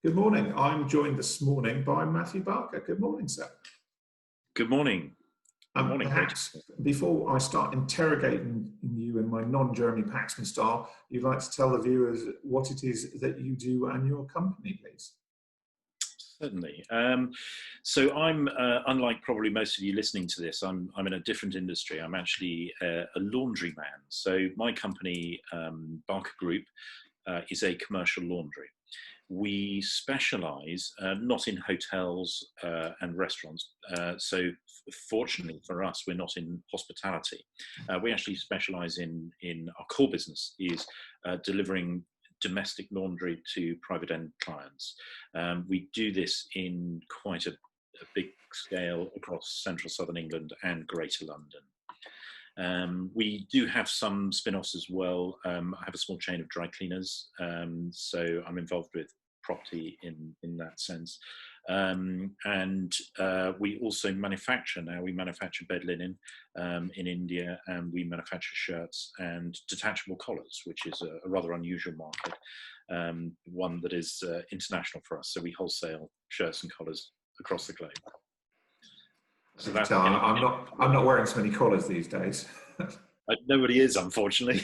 Good morning. I'm joined this morning by Matthew Barker. Good morning, sir. Good morning. Good morning. Perhaps before I start interrogating you in my non-Jeremy Paxman style, you'd like to tell the viewers what it is that you do and your company, please. Certainly. So I'm, unlike probably most of you listening to this, I'm in a different industry. I'm actually a laundryman. So my company, Barker Group, is a commercial laundry. We specialise not in hotels and restaurants. So fortunately for us, we're not in hospitality. We actually specialise in our core business is delivering domestic laundry to private end clients. We do this in quite a big scale across central southern England and greater London. We do have some spin-offs as well. I have a small chain of dry cleaners, so I'm involved with property in that sense. We also manufacture now. We manufacture bed linen in India, and we manufacture shirts and detachable collars, which is a rather unusual market, one that is international for us. So we wholesale shirts and collars across the globe. So that's I'm not wearing so many collars these days. Nobody is, unfortunately.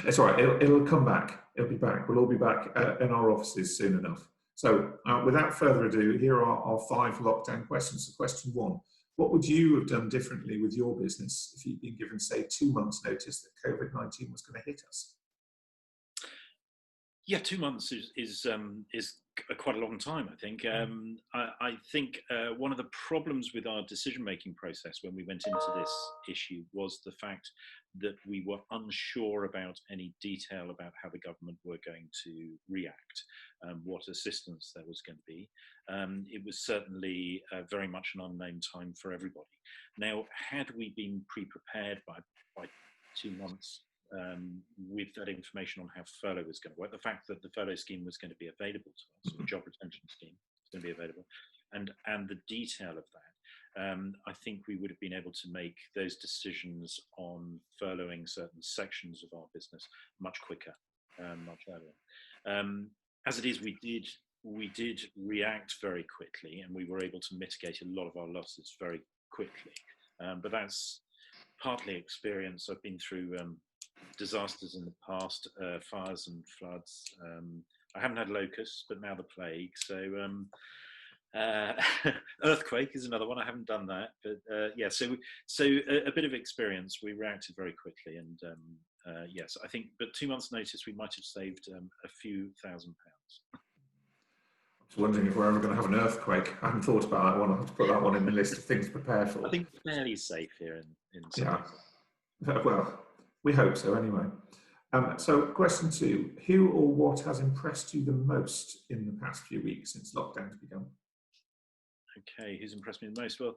It's all right. It'll come back. It'll be back. We'll all be back in our offices soon enough. So without further ado, here are our 5 lockdown questions. So question 1, what would you have done differently with your business if you'd been given, say, 2 months notice that COVID-19 was going to hit us? Yeah, 2 months is quite a long time, I think. I think one of the problems with our decision-making process when we went into this issue was the fact that we were unsure about any detail about how the government were going to react, what assistance there was going to be. It was certainly very much an unknown time for everybody. Now, had we been pre-prepared by 2 months, with that information on how furlough was going to work, the fact that the furlough scheme was going to be available to us, the job retention scheme was going to be available, and the detail of that, I think we would have been able to make those decisions on furloughing certain sections of our business much quicker, much earlier. As it is, we did react very quickly, and we were able to mitigate a lot of our losses very quickly. But that's partly experience. I've been through disasters in the past, fires and floods. I haven't had locusts, but now the plague. So earthquake is another one. I haven't done that, but yeah. So a bit of experience. We reacted very quickly, and yes, I think. But 2 months' notice, we might have saved a few £1,000s. I was wondering if we're ever going to have an earthquake. I hadn't thought about that one. I'll have to put that one in the list of things to prepare for. I think fairly safe here in yeah. Well, we hope so anyway. So question 2, who or what has impressed you the most in the past few weeks since lockdown's begun? Okay, who's impressed me the most? Well,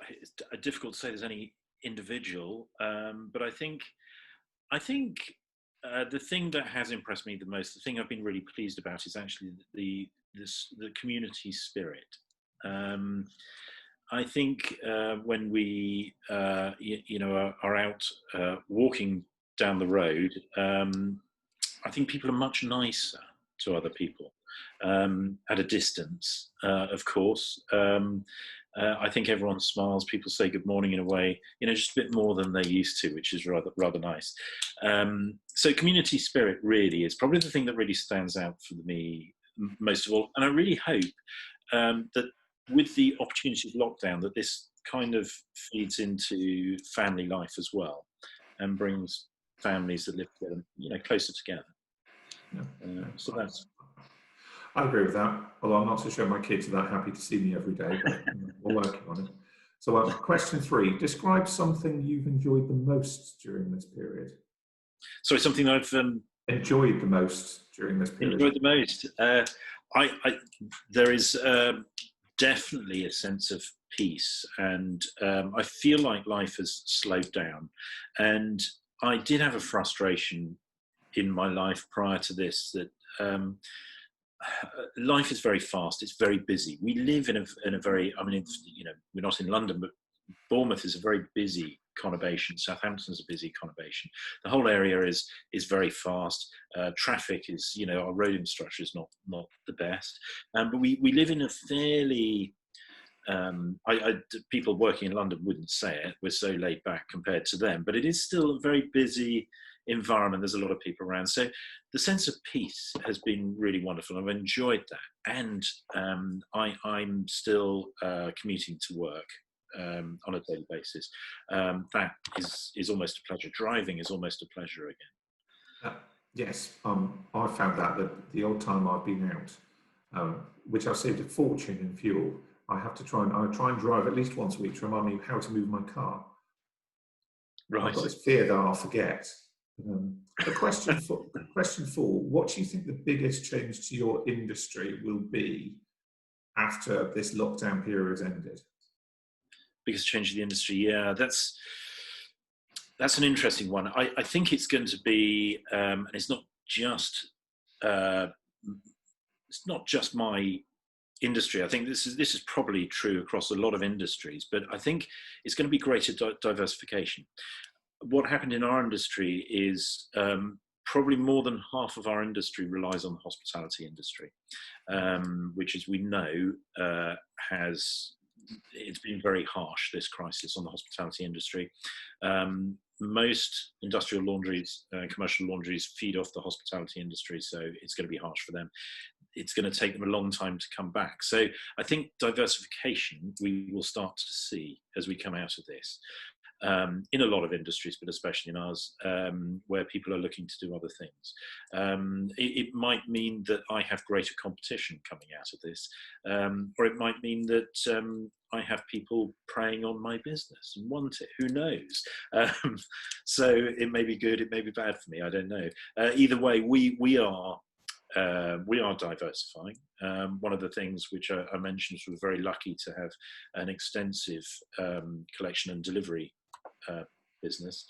it's difficult to say there's any individual, but I think the thing that has impressed me the most, the thing I've been really pleased about, is actually the community spirit. I think when we, are out walking down the road, I think people are much nicer to other people at a distance, of course. I think everyone smiles. People say good morning in a way, just a bit more than they used to, which is rather nice. So community spirit really is probably the thing that really stands out for me most of all. And I really hope that with the opportunity of lockdown, that this kind of feeds into family life as well, and brings families that live together, closer together. So that's. I agree with that, although I'm not so sure my kids are that happy to see me every day, but we're working on it. So question 3, describe something you've enjoyed the most during this period. Sorry, something I've enjoyed the most during this period. Enjoyed the most. There is definitely a sense of peace, and I feel like life has slowed down. And I did have a frustration in my life prior to this that life is very fast. It's very busy. We live in a very, we're not in London, but Bournemouth is a very busy conurbation. Southampton's a busy conurbation. The whole area is very fast. Traffic is, you know, our road infrastructure is not the best, but we live in a fairly people working in London wouldn't say it. We're so laid back compared to them, but it is still a very busy environment. There's a lot of people around, so the sense of peace has been really wonderful. I've enjoyed that, and I'm still commuting to work on a daily basis. That is almost a pleasure. Driving is almost a pleasure again. Yes, I found that the odd time I've been out, which I've saved a fortune in fuel, I try and drive at least once a week to remind me how to move my car. Right. I've got this fear that I'll forget. The question four, what do you think the biggest change to your industry will be after this lockdown period has ended? Biggest change in the industry, yeah, that's an interesting one. I think it's going to be, and it's not just my industry. I think this is probably true across a lot of industries, but I think it's going to be greater diversification. What happened in our industry is probably more than half of our industry relies on the hospitality industry, which, as we know, it's been very harsh, this crisis on the hospitality industry. Most industrial laundries, commercial laundries, feed off the hospitality industry, so it's going to be harsh for them. It's going to take them a long time to come back. So I think diversification we will start to see as we come out of this, in a lot of industries, but especially in ours, where people are looking to do other things. It might mean that I have greater competition coming out of this, or it might mean that I have people preying on my business and want it. Who knows? So it may be good, it may be bad for me. I don't know. Either way, we are diversifying. One of the things which I mentioned is we're very lucky to have an extensive collection and delivery business.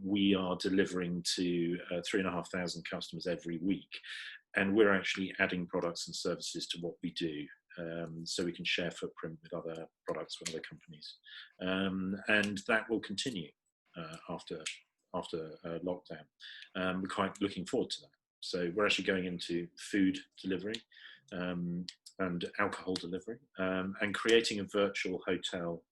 We are delivering to 3,500 customers every week, and we're actually adding products and services to what we do, so we can share footprint with other products with other companies, and that will continue after lockdown. We're quite looking forward to that. So we're actually going into food delivery and alcohol delivery, and creating a virtual hotel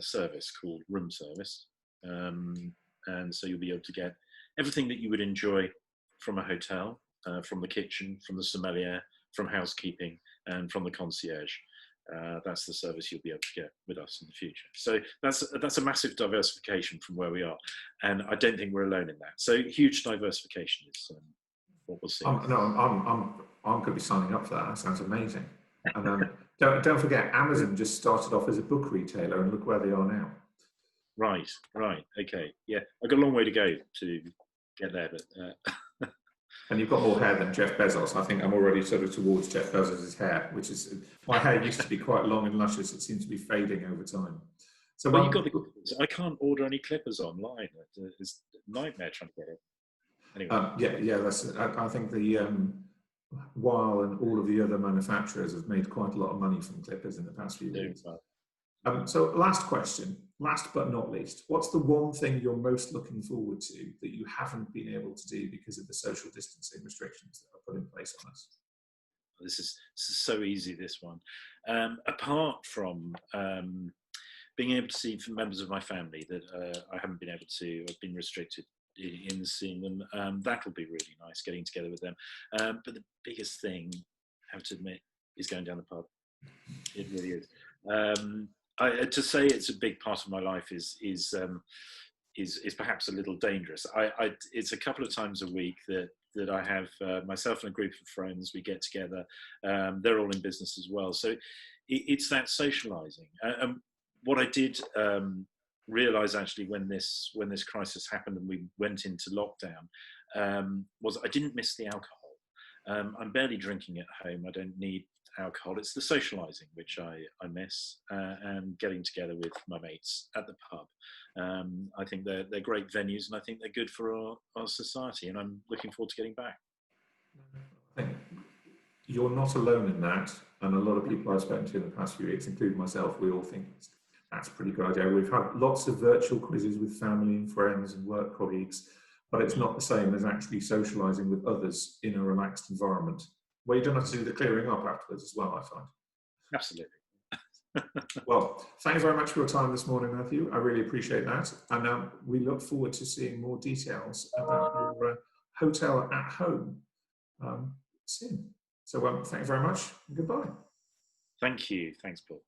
service called room service. And so you'll be able to get everything that you would enjoy from a hotel, from the kitchen, from the sommelier, from housekeeping, and from the concierge. That's the service you'll be able to get with us in the future. So that's a massive diversification from where we are, and I don't think we're alone in that. So huge diversification is what we'll see. I'm going to be signing up for that. That sounds amazing. And don't forget, Amazon just started off as a book retailer, and look where they are now. Right. Okay. Yeah, I've got a long way to go to get there, but. And you've got more hair than Jeff Bezos. I think I'm already sort of towards Jeff Bezos' hair, which is, my hair used to be quite long and luscious. It seems to be fading over time. So well, you got the clippers. I can't order any clippers online. It's a nightmare trying to get it. Anyway. Yeah. I think the Weil and all of the other manufacturers have made quite a lot of money from clippers in the past few years. So last question, last but not least, what's the one thing you're most looking forward to that you haven't been able to do because of the social distancing restrictions that are put in place on us? This is so easy, this one. Apart from being able to see members of my family that I haven't been able to, I've been restricted in seeing them. That'll be really nice, getting together with them. But the biggest thing, I have to admit, is going down the pub. It really is. To say it's a big part of my life is perhaps a little dangerous. It's a couple of times a week that I have myself and a group of friends. We get together. They're all in business as well, so it's that socialising. What I did realise actually when this crisis happened and we went into lockdown was I didn't miss the alcohol. I'm barely drinking at home. I don't need alcohol. It's the socialising which I miss, and getting together with my mates at the pub. I think they're great venues, and I think they're good for our society, and I'm looking forward to getting back. I think you're not alone in that, and a lot of people I've spoken to in the past few weeks, including myself, we all think That's a pretty good idea. We've had lots of virtual quizzes with family and friends and work colleagues, but it's not the same as actually socialising with others in a relaxed environment, where you don't have to do the clearing up afterwards as well, I find. Absolutely. Well, thanks very much for your time this morning, Matthew. I really appreciate that. And we look forward to seeing more details about your hotel at home soon. So thank you very much and goodbye. Thank you. Thanks, Paul.